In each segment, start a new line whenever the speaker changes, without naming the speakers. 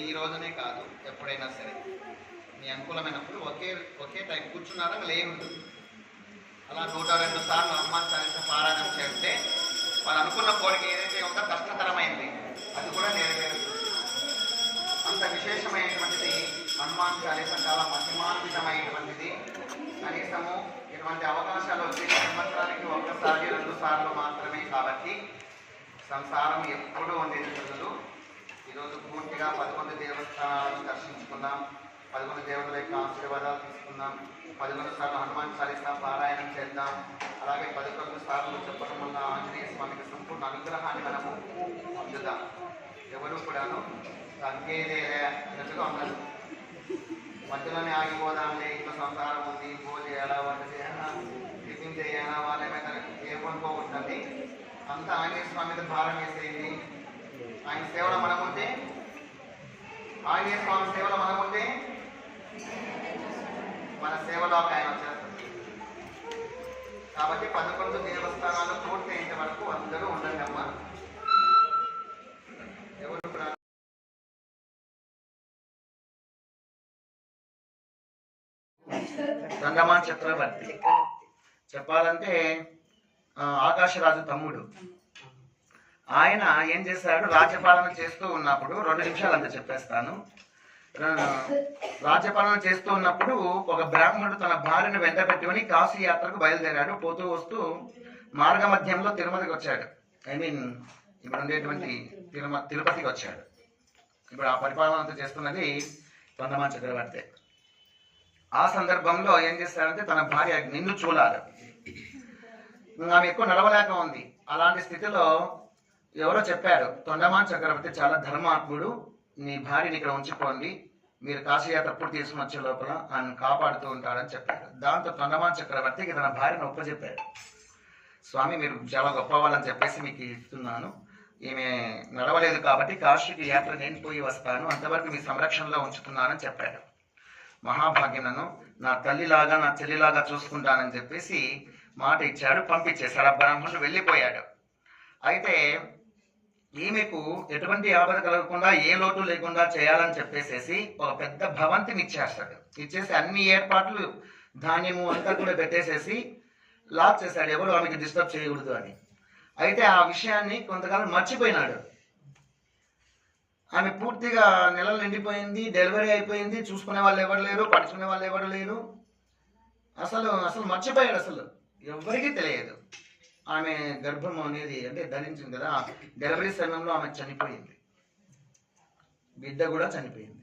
ఈ రోజునే కాదు, ఎప్పుడైనా సరే మీ అనుకూలమైనప్పుడు ఒకే టైం కూర్చున్నారా లేదు. అలా 102 సార్లు హనుమాన్ చాలీస పారాయణం చేస్తే వాళ్ళు అనుకున్న కోరిక ఏదైతే ఉందో కష్టతరమైంది అది కూడా నెరవేరుతుంది. అంత విశేషమైనటువంటిది హనుమాన్ చాలీస, చాలా మహిమాన్వితమైనటువంటిది. కనీసము ఇటువంటి అవకాశాలు వచ్చే సంవత్సరానికి 1 సారి 2 సార్లు మాత్రమే కాబట్టి సంసారం ఎప్పుడూ ఉండేది ప్రజలు. ఈరోజు పూర్తిగా 11 దేవస్థానాలను దర్శించుకున్నాం, 11 దేవతల యొక్క ఆశీర్వాదాలు తీసుకున్నాం, 11 సార్లు హనుమాన్ చాలీస పారాయణం చేద్దాం. అలాగే 11 సార్లు చెప్పడం వల్ల ఆంజనేయ స్వామికి సంపూర్ణ అనుగ్రహాన్ని మనము పొందుదాం. ఎవరు కూడాను తగ్గేదేలే అన్నట్టుగా ఉండదు. మధ్యలోనే ఆగిపోదాంలే, ఇంట్లో సంసారం ఉంది, పూజ చేయాలా, వంట చేయాలా, టిఫిన్ చేయాలా, వాళ్ళు ఏమైనా ఏమనుకోకుంటుంది. అంతా ఆంజనేయ స్వామి మీద భారం వేసేది. ఆయన సేవలో మనముంటే, ఆంజనేయ స్వామి సేవలో మనముంటే మన సేవలో ఆయన వచ్చేస్తుంది. కాబట్టి 11 దేవస్థానాలు పూర్తయ్యేంత వరకు అందరూ ఉండండి అమ్మా. ఎవరు గంగమాన్ చక్రవర్తి చెప్పాలంటే ఆకాశరాజు తమ్ముడు. ఆయన ఏం చేశాడు, రాజ్యపాలన చేస్తూ ఉన్నప్పుడు 2 నిమిషాలు అంతా చెప్పేస్తాను. రాజ్యపాలన చేస్తూ ఉన్నప్పుడు ఒక బ్రాహ్మణుడు తన భార్యను వెంట పెట్టుకుని కాశీ యాత్రకు బయలుదేరాడు. పోతూ వస్తూ మార్గ మధ్యంలో తిరుమలకి వచ్చాడు. ఇప్పుడు ఉండేటువంటి తిరుపతికి వచ్చాడు. ఇప్పుడు ఆ పరిపాలన అంతా చేస్తున్నది తొండమాన్ చక్రవర్తి. ఆ సందర్భంలో ఏం చేస్తాడంటే తన భార్య నిన్ను చూడాలి, ఆమె ఎక్కువ నడవలేక ఉంది. అలాంటి స్థితిలో ఎవరో చెప్పారు, తొండమాన్ చక్రవర్తి చాలా ధర్మాత్ముడు, నీ భార్యని ఇక్కడ ఉంచుకోండి, మీరు కాశీయాత్ర పూర్తి తీసుకుని వచ్చే లోపల ఆయన కాపాడుతూ ఉంటాడని చెప్పారు. దాంతో తొండమాన్ చక్రవర్తికి తన భార్యను ఒప్పచెప్పారు. స్వామి మీరు చాలా గొప్పవాళ్ళని చెప్పేసి మీకు ఇస్తున్నాను, ఈమె నడవలేదు కాబట్టి కాశీకి యాత్ర నేను పోయి వస్తాను, అంతవరకు మీ సంరక్షణలో ఉంచుతున్నానని చెప్పాడు. మహాభాగ్యం, నన్ను నా తల్లిలాగా నా చెల్లిలాగా చూసుకుంటానని చెప్పేసి మాట ఇచ్చాడు. పంపించేశాడు. ఆ బ్రాహ్మణుడు వెళ్ళిపోయాడు. అయితే ఈమెకు ఎటువంటి ఆపద కలగకుండా ఏ లోటు లేకుండా చేయాలని చెప్పేసేసి ఒక పెద్ద భవంతిని ఇచ్చేస్తాడు. ఇచ్చేసి అన్ని ఏర్పాట్లు ధాన్యము అంతా కూడా పెట్టేసేసి లాక్ చేశాడు, ఎవరు ఆమెకి డిస్టర్బ్ చేయకూడదు అని. అయితే ఆ విషయాన్ని కొంతకాలం మర్చిపోయినాడు. ఆమె పూర్తిగా నెలలు నిండిపోయింది, డెలివరీ అయిపోయింది, చూసుకునే వాళ్ళు ఎవరు లేరు, పడుచుకునే వాళ్ళు ఎవరు లేరు. అసలు మర్చిపోయాడు, అసలు ఎవరికీ తెలియదు. ఆమె గర్భం అనేది అంటే ధరించింది కదా, డెలివరీ సమయంలో ఆమె చనిపోయింది, బిడ్డ కూడా చనిపోయింది,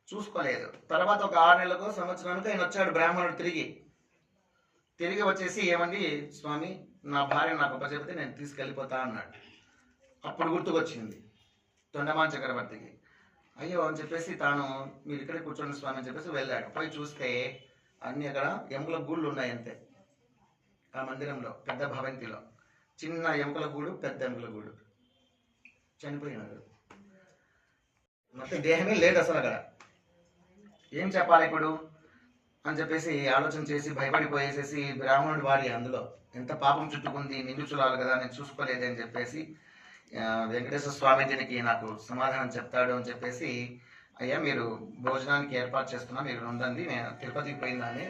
చూసుకోలేదు. తర్వాత ఒక 6 నెలలకు సంవత్సరానికి ఆయన వచ్చాడు బ్రాహ్మణుడు తిరిగి వచ్చేసి, ఏమండి స్వామి, నా భార్య నాకు ఒప్పచెప్తే నేను తీసుకెళ్ళిపోతా అన్నాడు. అప్పుడు గుర్తుకొచ్చింది తొండమాన్ చక్రవర్తికి. అయ్యో అని చెప్పేసి తాను మీరు ఇక్కడే కూర్చోండి స్వామి అని చెప్పేసి వెళ్ళాడు. పోయి చూస్తే అన్ని అక్కడ ఎముకల గూళ్ళు ఉన్నాయి అంతే. ఆ మందిరంలో పెద్ద భవంతిలో చిన్న ఎముకల గూడు, పెద్ద ఎముకల గూడు. చనిపోయినాడు, మొత్తం దేహమే లేదు అసలు అక్కడ. ఏం చెప్పాలి ఇప్పుడు అని చెప్పేసి ఆలోచన చేసి భయపడిపోయేసేసి బ్రాహ్మణుడి భార్య అందులో ఎంత పాపం చుట్టుకుంది, నిండు చూడాలి కదా, నేను చూసుకోలేదు అని చెప్పేసి వెంకటేశ్వర స్వామి దీనికి నాకు సమాధానం చెప్తాడు అని చెప్పేసి, అయ్యా మీరు భోజనానికి ఏర్పాటు చేస్తున్నా, మీరు ఉండండి, నేను తిరుపతికి పోయిందని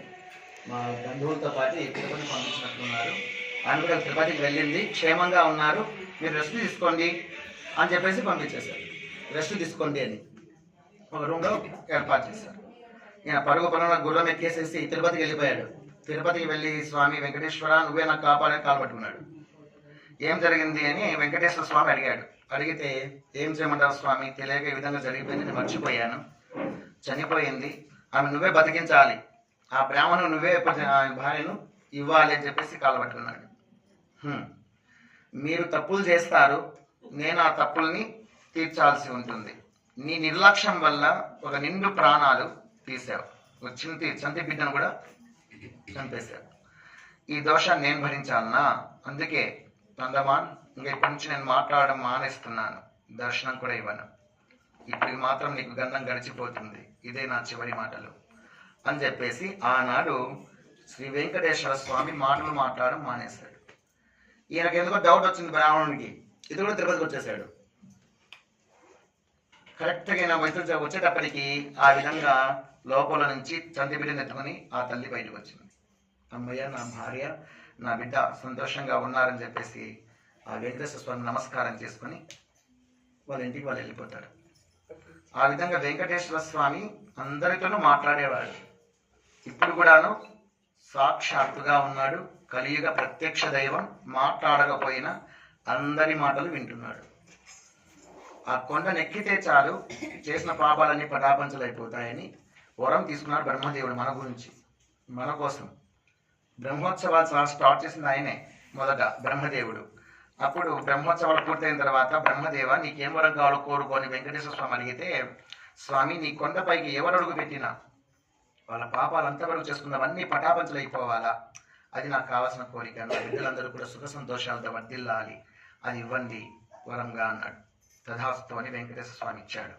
మా బంధువులతో పాటు తిరుపతికి పంపించినట్లున్నారు, ఆయన కూడా తిరుపతికి వెళ్ళింది, క్షేమంగా ఉన్నారు, మీరు రెస్ట్ తీసుకోండి అని చెప్పేసి పంపించేశారు. రెస్ట్ తీసుకోండి అని ఒక రూమ్లో ఏర్పాటు చేశారు. ఈయన పరుగున గుర్రం ఎక్కేసేసి తిరుపతికి వెళ్ళిపోయాడు. తిరుపతికి వెళ్ళి స్వామి వెంకటేశ్వర నువ్వే నాకు కాపాడని కాల్పట్టుకున్నాడు. ఏం జరిగింది అని వెంకటేశ్వర స్వామి అడిగాడు. అడిగితే ఏం చేయమంటారు స్వామి, తెలియక ఈ విధంగా జరిగిపోయింది, నేను మర్చిపోయాను, చనిపోయింది, ఆమె నువ్వే బతికించాలి, ఆ బ్రాహ్మణుడు నువ్వే భార్యను ఇవ్వాలి అని చెప్పేసి కాల్పట్టుకున్నాడు. మీరు తప్పులు చేస్తారు, నేను ఆ తప్పుల్ని తీర్చాల్సి ఉంటుంది. నీ నిర్లక్ష్యం వల్ల ఒక నిండు ప్రాణాలు తీసావు, ఒక చంటి బిడ్డను కూడా చంపేశావు, ఈ దోషాన్ని నేను భరించాలనా? అందుకే తొండమాన్ ఇంకా ఇప్పటి నుంచి నేను మాట్లాడడం మానేస్తున్నాను, దర్శనం కూడా ఇవ్వను, ఇప్పటికి మాత్రం నీకు గంధం గడిచిపోతుంది, ఇదే నా చివరి మాటలు అని చెప్పేసి ఆనాడు శ్రీ వెంకటేశ్వర స్వామి మాటలు మాట్లాడడం మానేశాడు. ఈయనకు ఎందుకో డౌట్ వచ్చింది బ్రాహ్మణునికి, ఇది కూడా తిరుపతికి వచ్చేసాడు. కరెక్ట్గా నా మైసూరు వచ్చేటప్పటికి ఆ విధంగా లోపల నుంచి చంటి బిడ్డను ఎత్తుకొని ఆ తల్లి బయటకు వచ్చింది. అమ్మయ్య, నా భార్య నా బిడ్డ సంతోషంగా ఉన్నారని చెప్పేసి ఆ వెంకటేశ్వర స్వామి నమస్కారం చేసుకొని వాళ్ళ ఇంటికి వాళ్ళు వెళ్ళిపోతారు. ఆ విధంగా వెంకటేశ్వర స్వామి అందరితోనూ మాట్లాడేవాడు. ఇప్పుడు కూడాను సాక్షాత్తుగా ఉన్నాడు. కలియుగ ప్రత్యక్ష దైవం. మాట్లాడకపోయినా అందరి మాటలు వింటున్నాడు. ఆ కొండను ఎక్కితే చాలు చేసిన పాపాలన్నీ పటాపంచలైపోతాయని వరం తీసుకున్నాడు బ్రహ్మదేవుడు మన గురించి, మన కోసం. బ్రహ్మోత్సవాలు స్టార్ట్ చేసింది ఆయనే మొదట, బ్రహ్మదేవుడు. అప్పుడు బ్రహ్మోత్సవాలు పూర్తయిన తర్వాత, బ్రహ్మదేవ నీకేం వరం కావాలో కోరుకొని వెంకటేశ్వర స్వామి అడిగితే, స్వామి నీ కొండపైకి ఎవరు అడుగు పెట్టినా వాళ్ళ పాపాలు అంతవరకు చేసుకున్నవన్నీ పటాపంచలు అయిపోవాలా, అది నాకు కావాల్సిన కోరిక. నా బిడ్డలందరూ కూడా సుఖ సంతోషాలతో వర్ధిల్లాలి, అది ఇవ్వండి వరంగా అన్నాడు. తథాస్తు అని వెంకటేశ్వర స్వామి ఇచ్చాడు.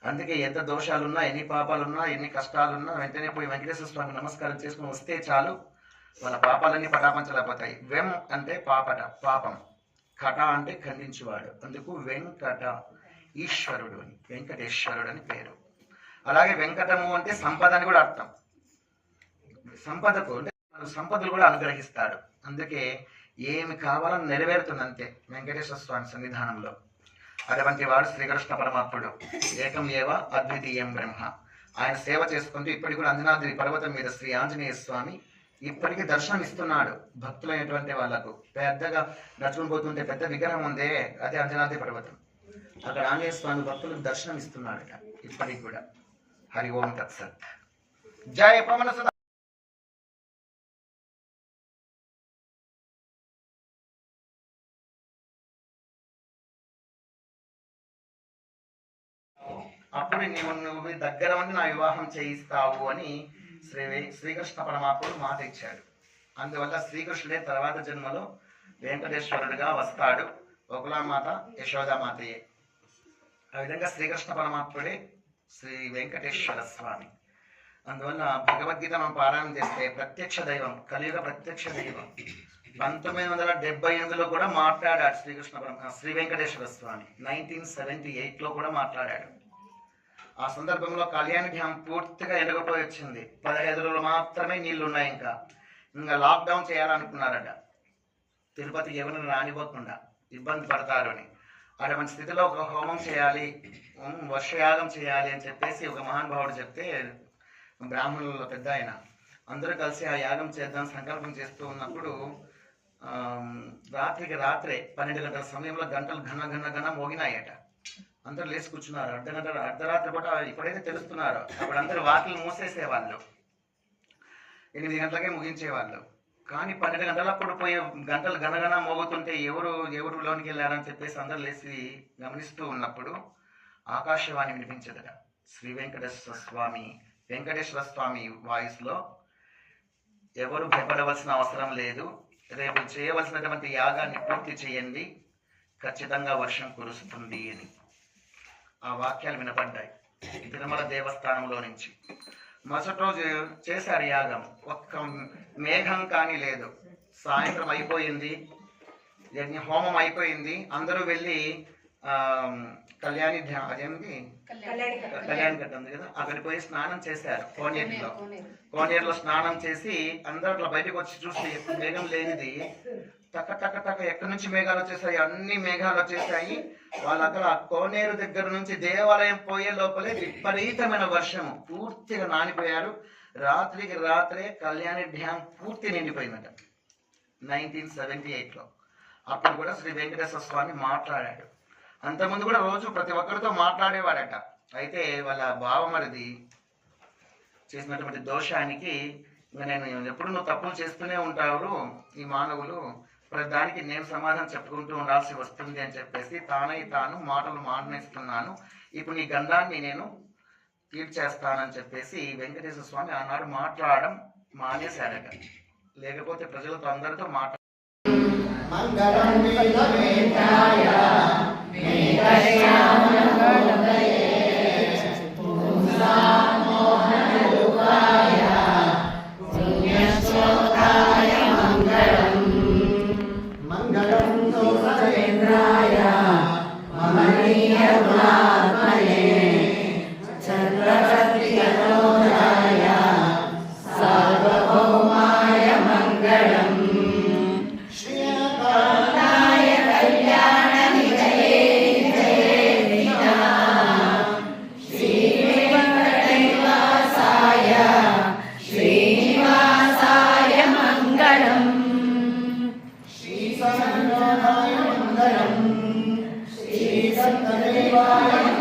అందుకే ఎంత దోషాలున్నా, ఎన్ని పాపాలున్నా, ఎన్ని కష్టాలున్నా వెంటనే పోయి వెంకటేశ్వర స్వామి నమస్కారం చేసుకుని వస్తే చాలు వాళ్ళ పాపాలన్నీ పటాపంచలేకపోతాయి. వెం అంటే పాపట, పాపం. కట అంటే ఖండించువాడు. అందుకు వెంకట ఈశ్వరుడు అని, వెంకటేశ్వరుడు అని పేరు. అలాగే వెంకటము అంటే సంపద అని కూడా అర్థం. సంపదకు అంటే సంపదలు కూడా అనుగ్రహిస్తాడు. అందుకే ఏమి కావాలని నెరవేరుతుంది అంతే వెంకటేశ్వర స్వామి సన్నిధానంలో. అటువంటి వాడు శ్రీకృష్ణ పరమాత్ముడు. ఏకం ఏవ అద్వితీయం బ్రహ్మ. ఆయన సేవ చేసుకుంటూ ఇప్పటికి కూడా అంజనాద్రి పర్వతం మీద శ్రీ ఆంజనేయ స్వామి ఇప్పటికీ దర్శనం ఇస్తున్నాడు భక్తులైనటువంటి వాళ్ళకు. పెద్దగా నడుచుకుని పోతుంటే పెద్ద విగ్రహం ఉందే, అదే అంజనాద్రి పర్వతం. అక్కడ ఆంజనేయ స్వామి భక్తులకు దర్శనం ఇస్తున్నాడట ఇప్పటికి కూడా. హరి ఓం తత్సత్. జయ పవన సదా. అప్పుడు నువ్వు దగ్గర ఉండి నా వివాహం చేయిస్తావు అని శ్రీకృష్ణ పరమాత్ముడు మాట ఇచ్చాడు. అందువల్ల శ్రీకృష్ణుడే తర్వాత జన్మలో వెంకటేశ్వరుడిగా వస్తాడు. గోకులామాత యశోదామాతయే. ఆ విధంగా శ్రీకృష్ణ పరమాత్ముడే శ్రీ వెంకటేశ్వర స్వామి. అందువల్ల భగవద్గీత మనం పారాయణం చేస్తే ప్రత్యక్ష దైవం, కలియుగ ప్రత్యక్ష దైవం. 1978లో కూడా మాట్లాడాడు శ్రీ వెంకటేశ్వర స్వామి. 1978లో కూడా మాట్లాడాడు. ఆ సందర్భంలో కళ్యాణ డ్యామ్ పూర్తిగా ఎండగపోయి వచ్చింది. 15 రోజులు మాత్రమే నీళ్లు ఉన్నాయి. ఇంకా లాక్డౌన్ చేయాలనుకున్నారట. తిరుపతికి ఎవరిని రానివ్వకుండా ఇబ్బంది పడతారు అని. అటువంటి స్థితిలో ఒక హోమం చేయాలి, వర్షయాగం చేయాలి అని చెప్పేసి ఒక మహానుభావుడు చెప్తే, బ్రాహ్మణులలో పెద్ద ఆయన అందరూ కలిసి ఆ యాగం చేద్దాం సంకల్పం చేస్తూ ఉన్నప్పుడు రాత్రికి రాత్రే 12 గంటల సమయంలో గంటలు ఘన మోగినాయట. అందరూ లేచి కూర్చున్నారు. అర్ధరాత్రి పూట ఇప్పుడైతే తెలుస్తున్నారు. అప్పుడు అందరూ వాకిలు మూసేసేవాళ్ళు, 8 గంటలకే ముగించేవాళ్ళు. కానీ 12 గంటలప్పుడు పోయి గంటలు గనగన మోగుతుంటే ఎవరు లోనికి వెళ్ళారని చెప్పేసి అందరూ లేచి గమనిస్తూ ఉన్నప్పుడు ఆకాశవాణి వినిపించదట. శ్రీ వెంకటేశ్వర స్వామి వాయిస్లో, ఎవరు భయపడవలసిన అవసరం లేదు, రేపు చేయవలసినటువంటి యాగాన్ని పూర్తి చేయండి, ఖచ్చితంగా వర్షం కురుస్తుంది అని ఆ వాక్యాలు వినపడ్డాయి తిరుమల దేవస్థానంలో నుంచి. మరుసటి రోజు చేశారు యాగం. ఒక్క మేఘం కానీ లేదు. సాయంత్రం అయిపోయింది, హోమం అయిపోయింది. అందరూ వెళ్ళి కళ్యాణి కట్ట ఉంది కదా, అక్కడికి పోయి స్నానం చేశారు. కోనేరులో స్నానం చేసి అందరూ అట్లా బయటకు వచ్చి చూసి మేఘం లేనిది టక్క ఎక్కడి నుంచి మేఘాలు వచ్చేసాయి, అన్ని మేఘాలు వచ్చేసాయి. వాళ్ళు అక్కడ కోనేరు దగ్గర నుంచి దేవాలయం పోయే లోపలే విపరీతమైన వర్షము, పూర్తిగా నానిపోయారు. రాత్రికి రాత్రే కళ్యాణి డ్యామ్ పూర్తి నిండిపోయిందట 1978లో. అప్పుడు కూడా శ్రీ వెంకటేశ్వర స్వామి మాట్లాడాడు. అంతకుముందు కూడా రోజు ప్రతి ఒక్కరితో మాట్లాడేవాడట. అయితే వాళ్ళ బావమరిది చేసినటువంటి దోషానికి, ఇంకా నేను ఎప్పుడు నువ్వు తప్పులు చేస్తూనే ఉంటావు, ఈ మానవులు ప్రతి దానికి నేను సమాధానం చెప్పుకుంటూ ఉండాల్సి వస్తుంది అని చెప్పేసి తాను మాటలు మానేస్తున్నాను, ఇప్పుడు నీ గంధాన్ని నేను తీర్చేస్తానని చెప్పేసి వెంకటేశ్వర స్వామి ఆనాడు మాట్లాడడం మానేశాడట. లేకపోతే ప్రజలతో అందరితో మాట్లాడ
మంగళం శ్రీ సత్తదేవాయ